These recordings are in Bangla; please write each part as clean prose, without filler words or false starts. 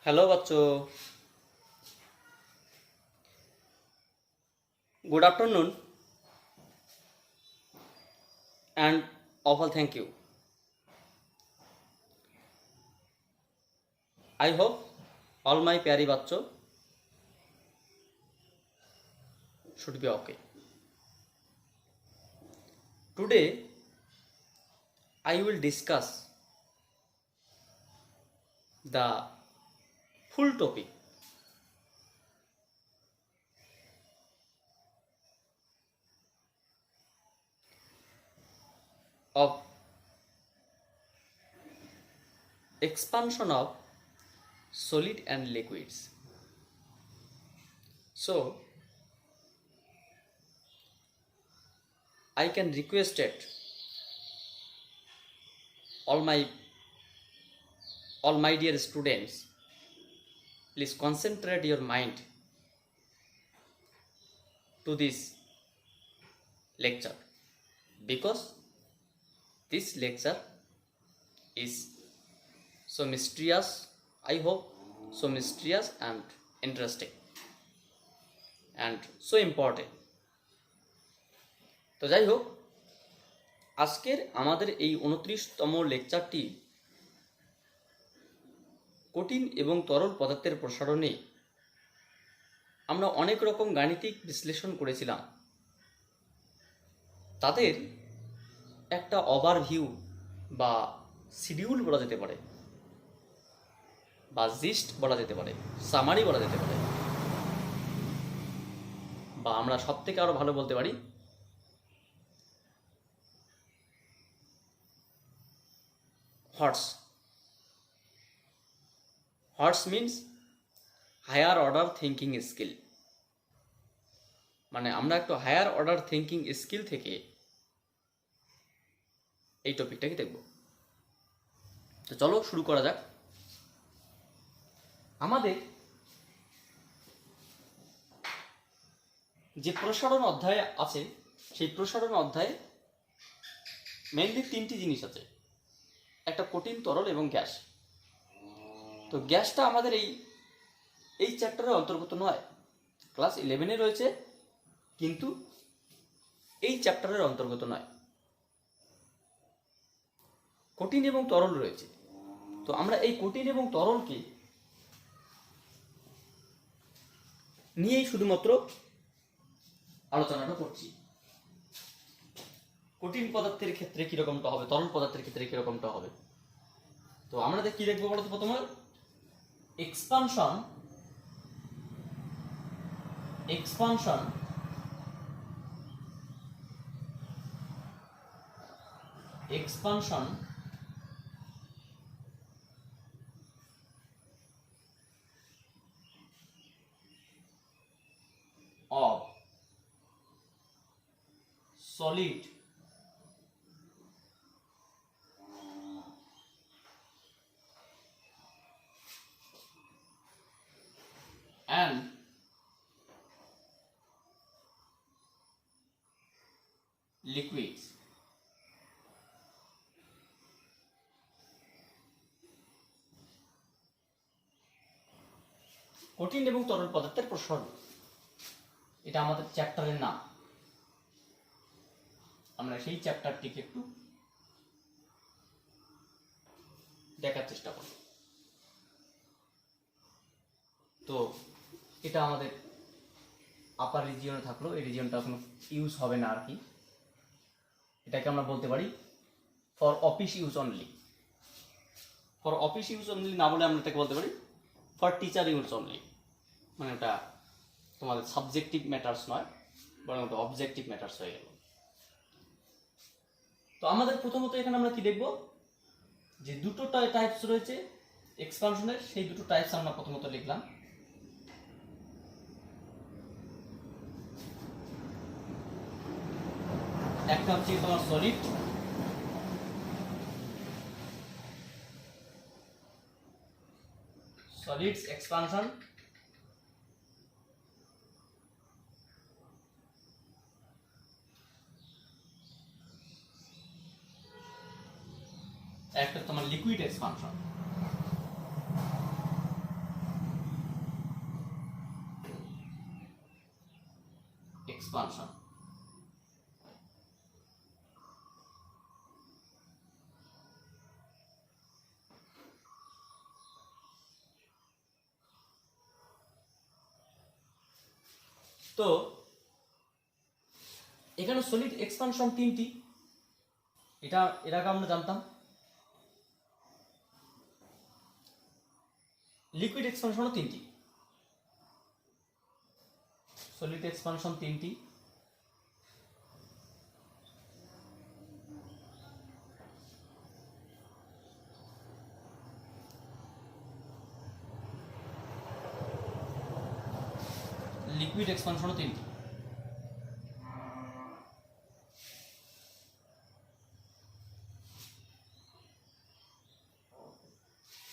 हेलो बच्चों, good afternoon and awful thank you. I hope all my प्यारी बच्चों should be okay. Today I will discuss the full topic of expansion of solid and liquids. So I can request it all my dear students, please concentrate your mind to this lecture, because this lecture is so mysterious, I hope so mysterious and interesting and so important. তো যাই হোক, আজকের আমাদের এই 29তম লেকচারটি কঠিন এবং তরল পদার্থের প্রসারণে আমরা অনেক রকম গাণিতিক বিশ্লেষণ করেছিলাম। তাদের একটা ওভারভিউ বা শিডিউল বলা যেতে পারে, বা জিস্ট বলা যেতে পারে, সামারি বলা যেতে পারে, বা আমরা সব থেকে আরো ভালো বলতে পারি horse means higher order thinking skill. মানে আমরা একটু হায়ার অর্ডার থিঙ্কিং স্কিল থেকে এই টপিকটাকে দেখব। তো চলো শুরু করা যাক। আমাদের যে প্রসারণ অধ্যায় আছে, সেই প্রসারণ অধ্যায়ে মেনলি 3টি জিনিস আছে, একটা কঠিন, তরল এবং গ্যাস। তো গ্যাসটা আমাদের এই চ্যাপ্টারের অন্তর্গত নয়, ক্লাস 11-এ রয়েছে কিন্তু এই চ্যাপ্টারের অন্তর্গত নয়। কঠিন এবং তরল রয়েছে। তো আমরা এই কঠিন এবং তরলকে নিয়েই শুধুমাত্র আলোচনাটা করছি। কঠিন পদার্থের ক্ষেত্রে কিরকমটা হবে, তরল পদার্থের ক্ষেত্রে কিরকমটা হবে। তো আমরা কি দেখবো বলতো? প্রথমে expansion of solid and liquids। কঠিন এবং তরল পদার্থের প্রসারণ, এটা আমাদের চ্যাপ্টারের নাম। আমরা সেই চ্যাপ্টারটিকে একটু দেখার চেষ্টা করব। তো এটা আমাদের আপার রিজিয়নে থাকলো, এই রিজিয়নটা কোনো ইউজ হবে না আর কি। এটাকে আমরা বলতে পারি for office use only. For office use only না বলে আমরা এটাকে বলতে পারি ফর টিচার ইউজ অনলি। মানে ওটা তোমাদের সাবজেক্টিভ ম্যাটার্স নয়, বরং ওটা অবজেক্টিভ ম্যাটার্স হয়ে গেল। তো আমাদের প্রথমত এখানে আমরা কি দেখব, যে দুটো টাইপস রয়েছে এক্সপানশনের, সেই দুটো টাইপস আমরা প্রথমত লিখলাম। একটা হচ্ছে তোমার সলিডস এক্সপানশন, একটা তোমার লিকুইড এক্সপানশন। এক্সপানশন। তো এখানে সলিড এক্সপানশন তিনটি, এটা এর আগে আমরা জানতাম। লিকুইড এক্সপানশনও তিনটি, সলিড এক্সপানশন তিনটি, লিকুইড এক্সপানশনও তিনটি।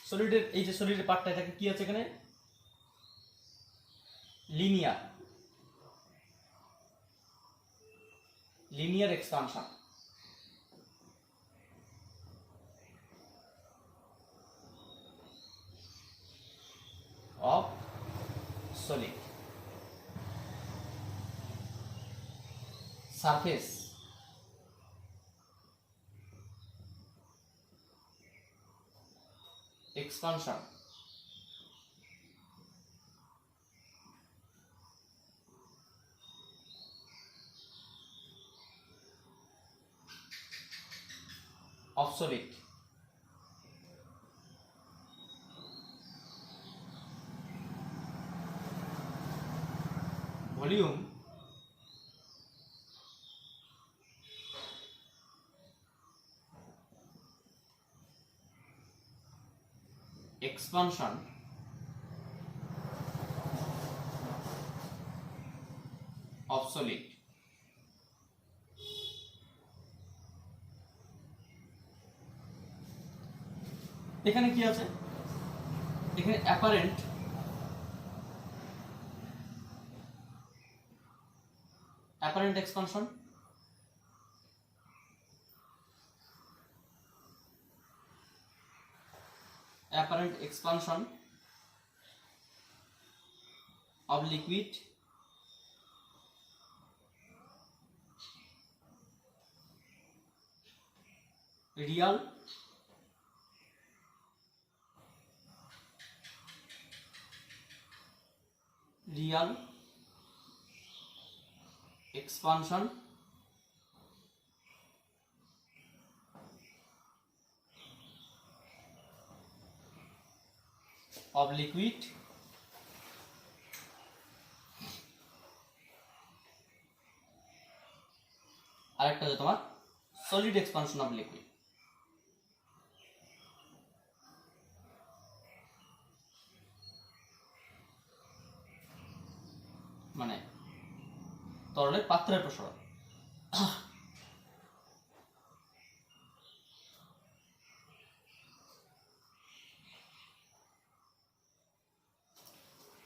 সলিডের এই যে সলিডের পার্টটা, এটাকে কি আছে এখানে, linear, linear expansion. Of solid surface expansion of solid volume expansion of solid। এখানে কি আছে, এখানে apparent expansion, apparent expansion of liquid real expansion of liquid আরেকটা হচ্ছে তোমার সলিড এক্সপানশন অফ লিকুইড। মানে তরলের পাত্রের প্রসারণ।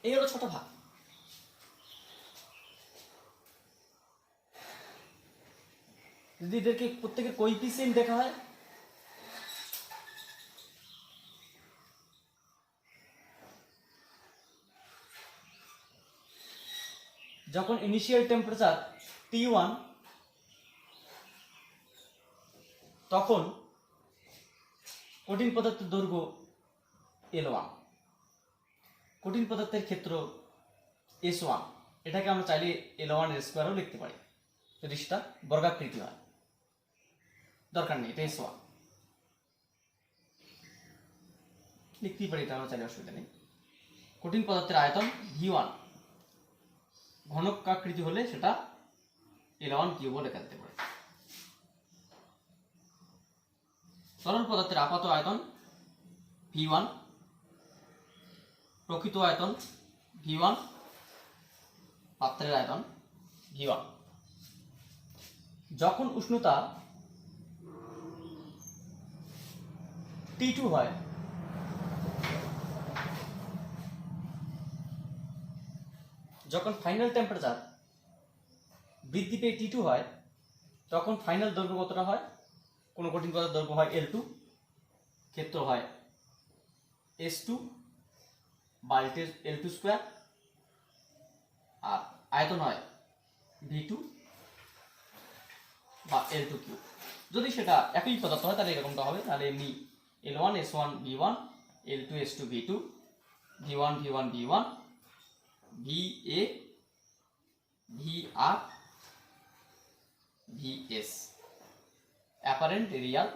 এই হলো ছোট ভাগ। যদি এদেরকে প্রত্যেকের কোএফিসিয়েন্ট দেখা হয়, যখন ইনিশিয়াল টেম্পারেচার T1 তখন কঠিন পদার্থের দৈর্ঘ্য L1, কঠিন পদার্থের ক্ষেত্র S1। এটাকে আমরা চাইলে L1 এর স্কোয়ারও লিখতে পারি যদি সেটা বর্গাকৃতি হয়, দরকার নেই, এটা S1 লিখতেই পারি, এটা আমরা চাইলে অসুবিধা নেই। কঠিন পদার্থের আয়তন V1, ঘনকাকৃতি হলে সেটা L1 কিউবও লেখা যেতে পারে। তরল পদার্থের আপাত আয়তন V1, প্রকৃত আয়তন V1, পাত্রের আয়তন V1। যখন উষ্ণতা T2 হয়, যখন ফাইনাল টেম্পারেচার বৃদ্ধি পেয়ে T2 হয়, তখন ফাইনাল দৈর্ঘ্য কতটা হয়, কোনো কঠিন পদার্থের দৈর্ঘ্য হয় L2, ক্ষেত্র হয় S2 বা L2 স্কোয়ার, আর আয়তন হয় v2 বা L2 কিউব। যদি সেটা একই পদার্থ হয় তাহলে এরকমটা হবে, তাহলে এমনি L1 S1 V1 L2 S2 V2 V1 V1 V1 VA VR VS apparent Real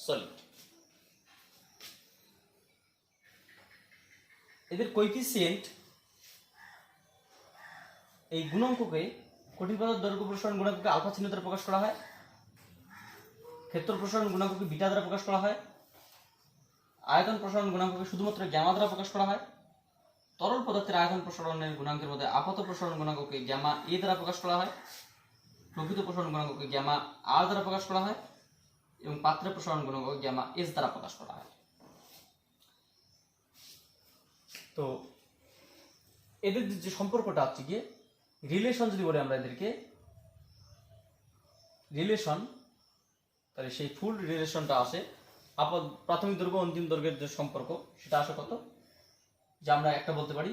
solid. এদের কোএফিসিয়েন্ট এই গুণাঙ্ককে কঠিন পদার্থ দৈর্ঘ্য প্রসারণ গুণাঙ্ককে আলফা চিহ্ন দ্বারা প্রকাশ করা হয়, ক্ষেত্র প্রসারণ গুণাঙ্ককে বিটা দ্বারা প্রকাশ করা হয়, আয়তন প্রসারণ গুণাঙ্ককে শুধুমাত্র গ্যামা দ্বারা প্রকাশ করা হয়, তরল পদার্থের আয়তন প্রসারণের গুণাঙ্কের মধ্যে আপাত প্রসারণ গুণাঙ্ককে গ্যামা এ দ্বারা প্রকাশ করা হয়, প্রকৃত প্রসারণ গুণাঙ্ককে গ্যামা আর দ্বারা প্রকাশ করা হয় এবং পাত্রের প্রসারণ গুণাঙ্ককে গ্যামা এস দ্বারা প্রকাশ করা হয়। তো এদের যে সম্পর্কটা হচ্ছে গিয়ে রিলেশন, যদি বলি আমরা এদেরকে রিলেশন, তাহলে সেই ফুল রিলেশনটা আসে প্রাথমিক দৈর্ঘ্য অন্তিম দৈর্ঘ্যের যে সম্পর্ক সেটা আসে কত, যে আমরা একটা বলতে পারি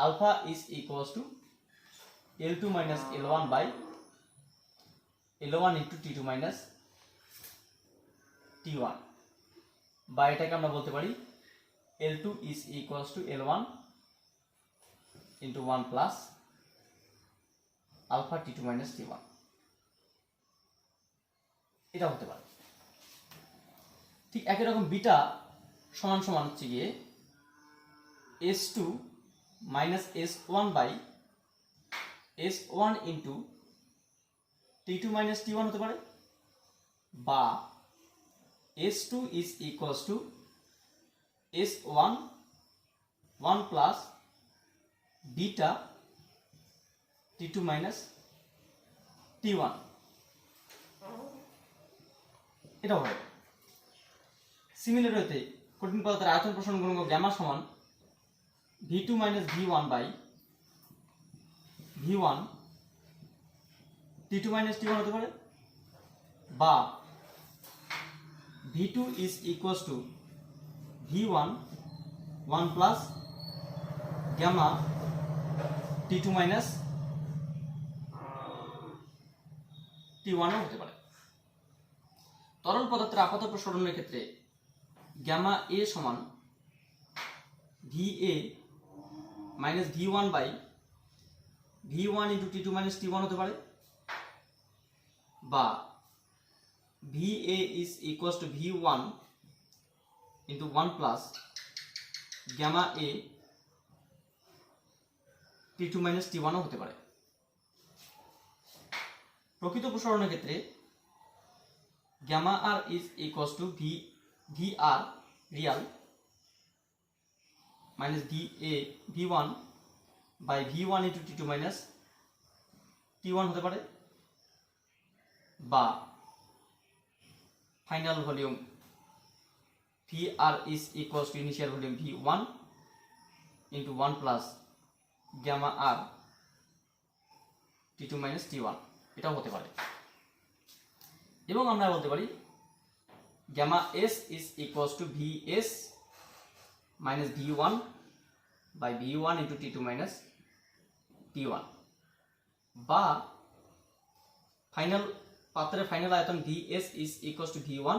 alpha is equals to L2 minus L1 by L1 into T2 minus T1, বা এটাকে আমরা বলতে পারি L2 is equals to L1 into 1 plus alpha T2 minus T1, এটা হতে পারে। ঠিক একই রকম বিটা সমান সমান হচ্ছে গিয়ে S2 minus S1 by S1 into T2 minus T1 হতে পারে, বা S2 is equals to S1 1 plus beta T2 minus T1, এটা হবে। সিমিলার হতে কঠিন পদার্থের আয়তন প্রসারণ গুণাঙ্ক গ্যামা সমান V2 minus V1 by V1 T2 minus T1 হতে পারে, বা V2 is equals to V1 1 plus gamma T2 minus T1 হতে পারে। তরল পদার্থের আপাত প্রসারণের ক্ষেত্রে গ্যামা এ সমান VA minus V1 by V1 into T2 minus T1 হতে পারে, বা VA is equals to V1 into 1 plus gamma A T2 minus T1 হতে পারে। প্রকৃত প্রসারণের ক্ষেত্রে gamma R is equals to VR Real minus VA V1 by V1 into T2 minus T1 হতে পারে, বা final volume VR is equals to initial volume V1 into 1 plus gamma R T2 minus T1, এটাও হতে পারে। এবং আমরা বলতে পারি gamma S is equals to VS minus V1 by V1 into T2 minus T1, বা ফাইনাল পাত্রের ফাইনাল আয়তন VS is equals to V1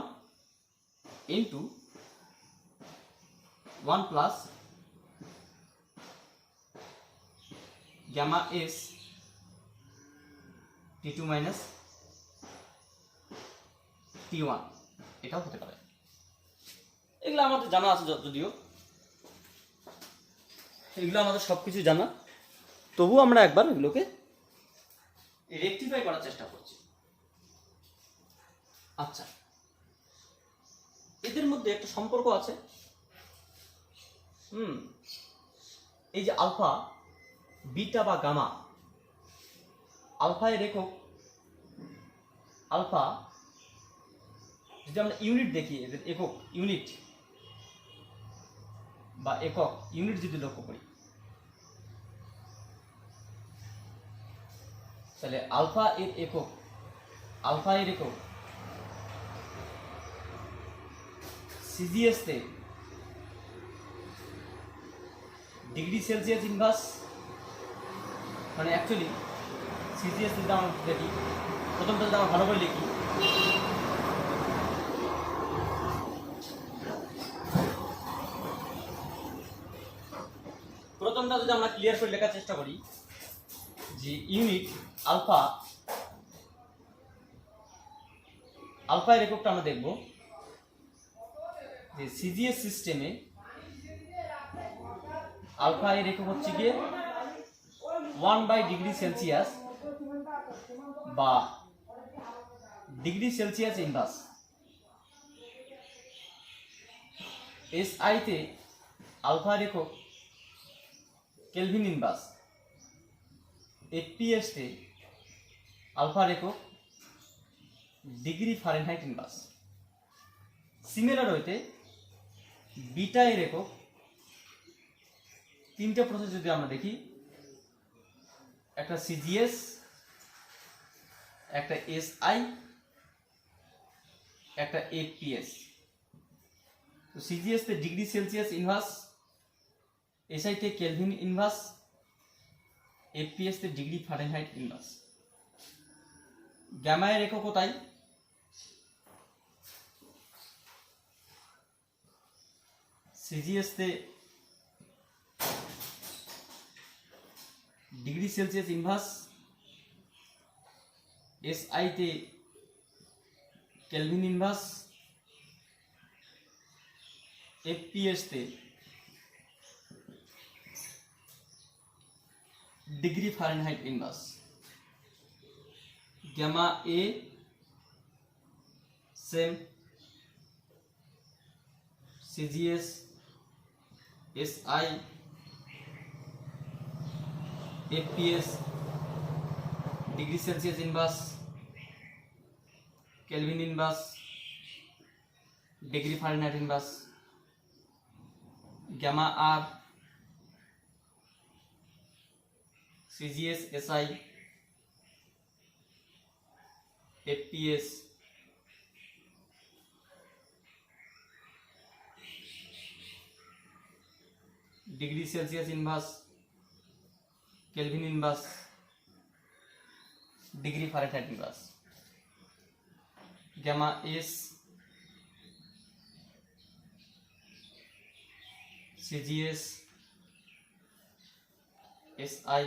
into 1 plus gamma S T2 minus T1, এটাও হতে পারে। এগুলো আমাদের জানা আছে, যদিও এগুলো আমাদের সবকিছু জানা, তবু আমরা একবার এগুলোকে রেকটিফাই করার চেষ্টা করছি। আচ্ছা, এদের মধ্যে একটা সম্পর্ক আছে। এই যে আলফা, বিটা বা গামা, আলফা এর একক আলফা, যদি আমরা ইউনিট দেখি, এদের একক ইউনিট বা একক ইউনিট যদি লক্ষ্য করি, তাহলে আলফা এর একক সিজিএস তে ডিগ্রি সেলসিয়াস ইনভার্স, মানে অ্যাকচুয়ালি সিজিএস যদি আমরা দেখি, প্রথমটা যদি আমরা ভালো করে লিখি, প্রথমটা যদি আমরা ক্লিয়ার করে লেখার চেষ্টা করি যে ইউনিট আলফা, আলফা এর এককটা আমরা দেখব যে সিজিএস সিস্টেমে আলফা এর একক হচ্ছে গিয়ে 1/ডিগ্রি সেলসিয়াস বা ডিগ্রি সেলসিয়াস ইনভার্স। এসআই তে আলফা এর একক কেলভিন ইনভার্স। এফপিএস তে আলফার একক ডিগ্রি ফারেনহাইট ইনভার্স। সিমিলার হইতে বিটা এর একক, তিনটা প্রসেস যদি আমরা দেখি, একটা সিজিএস, একটা এসআই, একটা এফপিএস। তো সিজিএস তে ডিগ্রি সেলসিয়াস ইনভার্স, এসআই তে কেলভিন ইনভার্স, এফপিএস তে ডিগ্রি ফারেনহাইট ইনভার্স। গ্যামা এর এককও তাই, সিজিএস তে ডিগ্রি সেলসিয়াস ইনভার্স, এসআই তে কেলভিন ইনভার্স, এফপিএস তে ডিগ্রি ফারেনহাইট ইনভার্স। গ্যামা এ same, CGS, SI, FPS degree Celsius inverse, kelvin inverse, degree Fahrenheit inverse. Gamma আর CGS, SI, FPS degree Celsius inverse, kelvin inverse, degree Fahrenheit inverse. Gamma এস CGS, SI,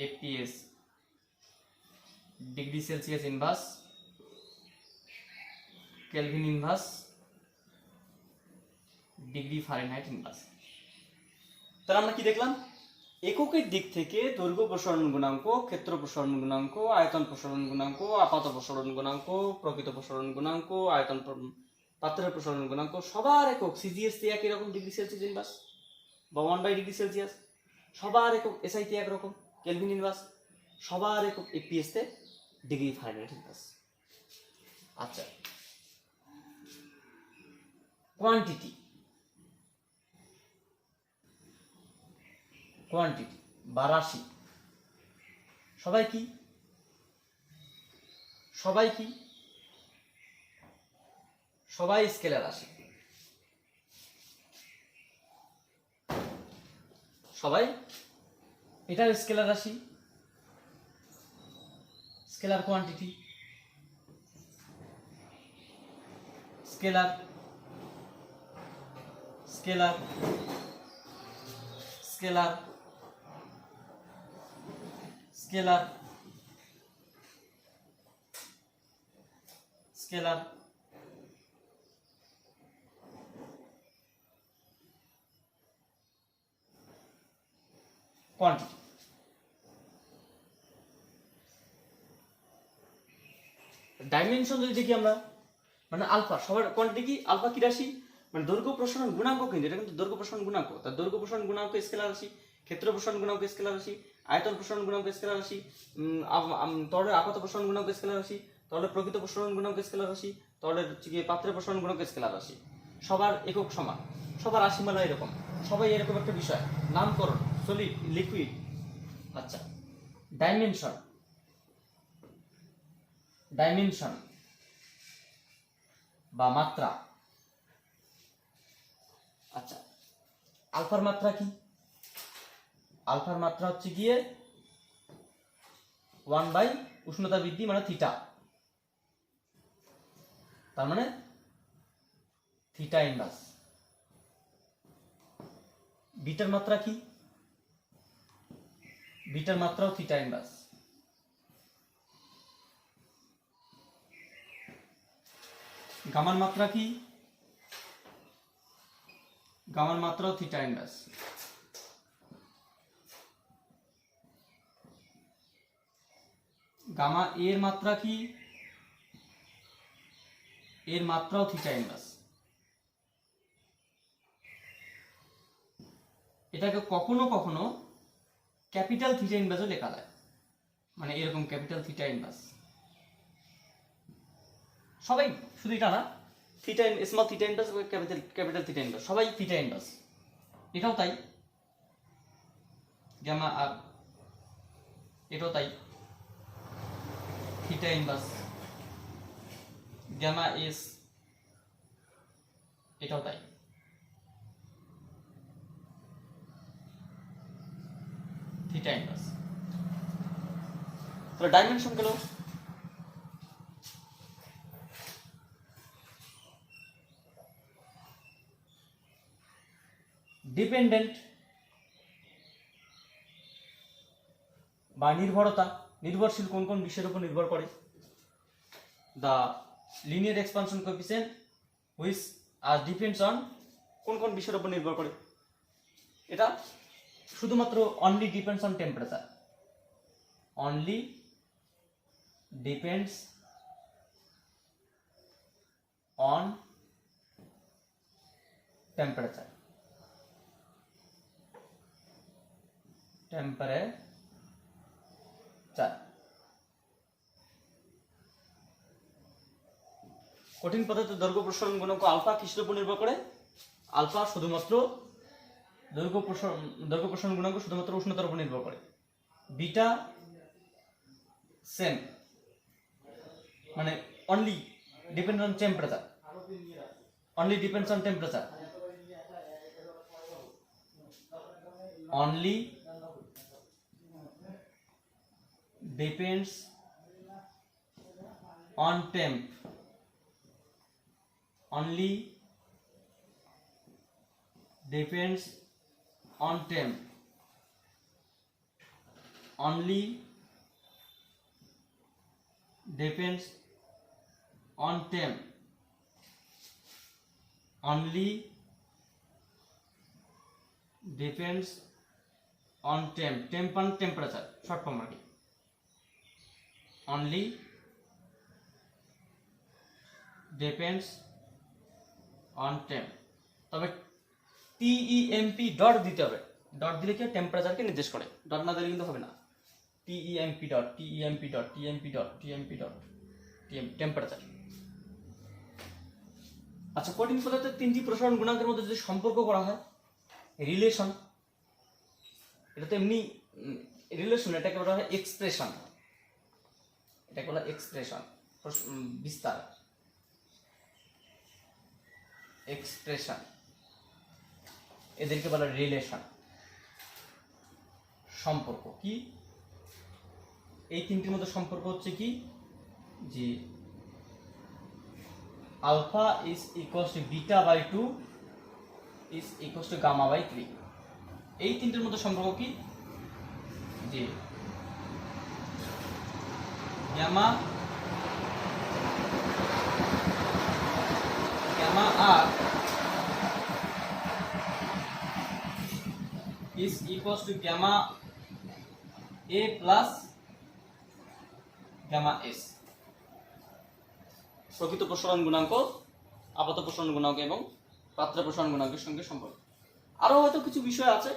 FPS degree Celsius inverse, kelvin inverse, degree Fahrenheit inverse. তাহলে আমরা কি দেখলাম? এককের দিক থেকে দৈর্ঘ্য প্রসারণ গুণাঙ্ক, ক্ষেত্র প্রসারণ গুণাঙ্ক, আয়তন প্রসারণ গুণাঙ্ক, আপাত প্রসারণ গুণাঙ্ক, প্রকৃত প্রসারণ গুণাঙ্ক, আয়তন পাত্রের প্রসারণ গুণাঙ্ক সবার একক সিজিএস তে একই রকম ডিগ্রি সেলসিয়াস ইনভার্স বা 1/ডিগ্রি সেলসিয়াস, সবার একক এসআই তে একরকম কেলভিন ইনভার্স, সবার একক এফপিএস তে ডিগ্রি ফারেনহাইট ইনভার্স। আচ্ছা, কোয়ান্টিটি, কোয়ান্টিটি বা রাশি, সবাই কি? সবাই কি? সবাই স্কেলার রাশি। সবাই এটা স্কেলার রাশি, scalar quantity, scalar, scalar, scalar, scalar, scalar, quantity. Dimension যদি দেখি আমরা, মানে আলফা সবার কোয়ান্টিটি কি? আলফা কি রাশি? মানে দৈর্ঘ্য প্রসারণ গুণাঙ্ক, কিন্তু এটা কিন্তু দৈর্ঘ্য প্রসারণ গুণাঙ্ক। তার দৈর্ঘ্য প্রসারণ গুণাঙ্ক স্কেলার রাশি, ক্ষেত্র প্রসারণ গুণাঙ্ক স্কেলার রাশি, আয়তন প্রসারণ গুণাঙ্ক স্কেলার রাশি, তলের আপাত প্রসারণ গুণাঙ্ক স্কেলার রাশি, তলের প্রকৃত প্রসারণ গুণাঙ্ক স্কেলার রাশি, তলের পাত্রের প্রসারণ গুণাঙ্ক স্কেলার রাশি। সবার একক সমান, সবার রাশিমালা এরকম, সবাই এরকম একটা বিষয়। নামকরণ সলিড, লিকুইড। আচ্ছা, ডাইমেনশন, ডাইমেনশন বা মাত্রা। আচ্ছা, আলফার মাত্রা কি? আলফার মাত্রা হচ্ছে গিয়ে 1 বাই উষ্ণতা বৃদ্ধি মানে থিটা, তার মানে থিটা ইনভার্স। বিটার মাত্রা কি? বিটার মাত্রাও থিটা ইনভার্স। গামার মাত্রা কি? গামার মাত্রাও থিটা ইনভার্স। গামা এর মাত্রা কি? এর মাত্রাও থিটা ইনভার্স। এটাকে কখনো কখনো ক্যাপিটাল থিটা ইনভার্সও লেখা যায়, মানে এরকম ক্যাপিটাল থিটা ইনভার্স। সবাই শুধু এটা না, theta small theta inverse, capital theta inverse, সবাই থিটা ইনভার্স। এটাও তাই, গামা আর এটাও তাই, থিটা ইনভার্স। গামা এস এটাও তাই। Theta inverse. তাহলে ডাইমেনশন গেল। ডিপেন্ডেন্ট বা নির্ভরতা, নির্ভরশীল কোন কোন বিষয়ের উপর নির্ভর করে? The linear expansion coefficient which are depends on কোন কোন বিষয়ের উপর নির্ভর করে? এটা শুধুমাত্র only depends on temperature, only depends on temperature, temperature. কঠিন পদার্থের দৈর্ঘ্য প্রসারণ গুণাঙ্ক আলফা কিসের উপর নির্ভর করে? আলফা শুধুমাত্র দৈর্ঘ্য প্রসারণ গুণাঙ্ক শুধুমাত্র উষ্ণতার উপর নির্ভর করে। বিটা সেম, মানে only depend on temperature, only depends on temperature, only depends on temp, only depends on temp, only depends on temp, only depends on temp, temp on temperature, short form আর কি, only depends on temp। তবে টিইএমপি ডট দিতে হবে, ডট দিলে কি টেম্পারেচারকে নির্দেশ করে, ডট না দিলে কিন্তু হবে না। TEMP dot, TEMP dot, TMP dot, TMP dot, temperature. আচ্ছা, কঠিন পদার্থের তিনটি প্রসারণ গুণাঙ্কের মধ্যে যদি সম্পর্ক করা হয়, রিলেশন, এটা তো এমনি রিলেশন, এটাকে বলা হয় এক্সপ্রেশন, এটাকে বলা হয় এক্সপ্রেশন, বিস্তার, এক্সপ্রেশন, এদেরকে বলা রিলেশন, সম্পর্ক। কি এই তিনটির মধ্যে সম্পর্ক হচ্ছে কি, যে alpha is equals to beta by 2 is equals to gamma by 3। এই তিনটির মধ্যে সম্পর্ক কি, যে gamma R is equals to gamma a plus gamma s। প্রকৃত প্রসারণ গুণাঙ্ক আপাত প্রসারণ গুণাঙ্ক এবং পাত্র প্রসারণ গুণাঙ্কের সঙ্গে সম্পর্ক। আরো হয়তো কিছু বিষয় আছে।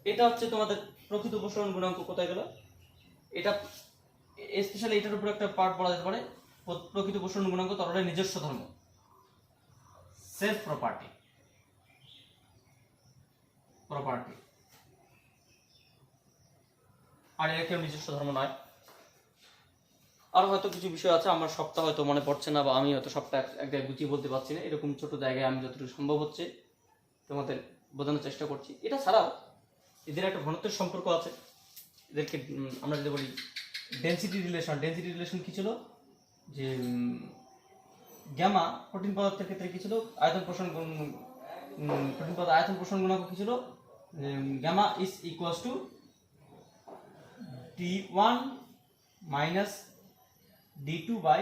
এটা হচ্ছে তোমাদের প্রকৃত প্রসারণ গুণাঙ্ক কোথায় গেল, এটা স্পেশালি এটার উপর একটা পার্ট পড়া যেতে পারে। প্রকৃত প্রসারণ গুণাঙ্ক তরলের নিজস্ব ধর্ম, সেলফ প্রপার্টি, প্রপার্টি। আর এর কেউ নিজস্ব ধর্ম নয়। আর হয়তো কিছু বিষয় আছে আমার সবটা হয়তো মনে পড়ছে না, বা আমি হয়তো সবটা এক জায়গায় গুছিয়ে বলতে পারছি না। এরকম ছোট জায়গায় আমি যতটুকু সম্ভব হচ্ছে তোমাদের বোঝানোর চেষ্টা করছি। এটা ছাড়াও এদের একটা ঘনত্বের সম্পর্ক আছে, এদেরকে আমরা যদি বলি ডেনসিটি রিলেশন কী ছিল, যে গ্যামা কঠিন পদার্থের ক্ষেত্রে কী ছিল, আয়তন প্রসারণ গুণাঙ্ক কী ছিল, gamma is equals to d1 minus d2 by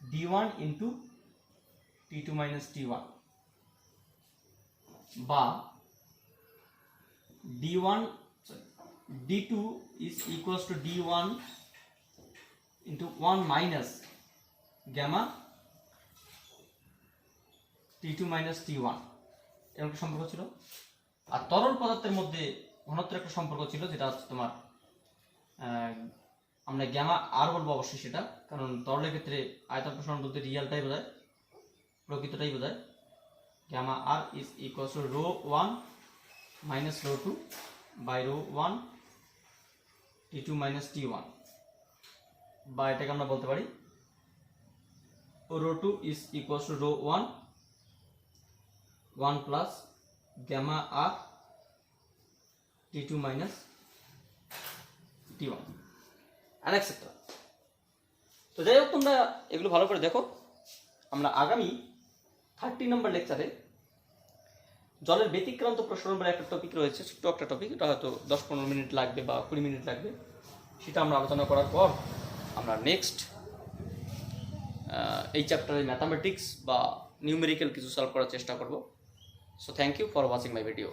d1 into t2 minus t1, বা d2 is equals to d1 into 1 minus gamma t2 minus t1 এরকম একটা সম্পর্ক ছিল। আর তরল পদার্থের মধ্যে ঘনত্বের একটা সম্পর্ক ছিল, যেটা হচ্ছে তোমার আমরা গ্যামা আর বলবো অবশ্যই সেটা, কারণ তরলের ক্ষেত্রে আয়তন প্রসারণ বলতে রিয়ালটাই বোঝায়, প্রকৃতটাই বোঝায়। Gamma R is equals to rho 1 minus rho 2 by rho 1 t2 minus t1, বা এটাকে আমরা বলতে পারি rho 2 is equals to rho 1 plus gamma R t2 minus t1 and etc. তো যাই হোক, তোমরা এগুলো ভালো করে দেখো। আমরা আগামী 30 নম্বর লেকচারে জলের ব্যতিক্রান্ত প্রসারণ বলে একটা টপিক রয়েছে, ছোট্ট একটা টপিক, এটা হয়তো 10-15 মিনিট লাগবে বা 20 মিনিট লাগবে, সেটা আমরা আলোচনা করার পর আমরা নেক্সট এই চ্যাপ্টারে ম্যাথামেটিক্স বা নিউমেরিক্যাল কিছু সলভ করার চেষ্টা করব। So thank you for watching my video.